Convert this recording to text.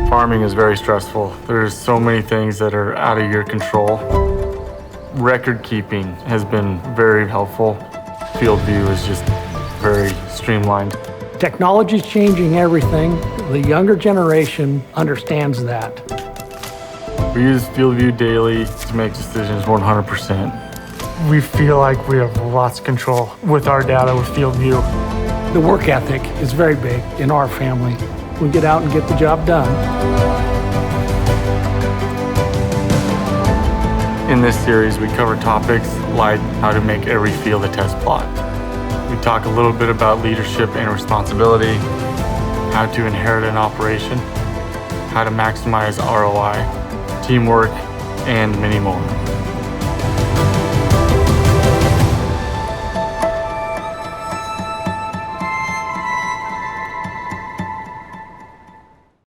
Farming is very stressful. There's so many things that are out of your control. Record keeping has been very helpful. FieldView is just very streamlined. Technology's changing everything. The younger generation understands that. We use FieldView daily to make decisions 100%. We feel like we have lots of control with our data with FieldView. The work ethic is very big in our family. We get out and get the job done. In this series, we cover topics like how to make every field a test plot. We talk a little bit about leadership and responsibility, how to inherit an operation, how to maximize ROI, teamwork, and many more.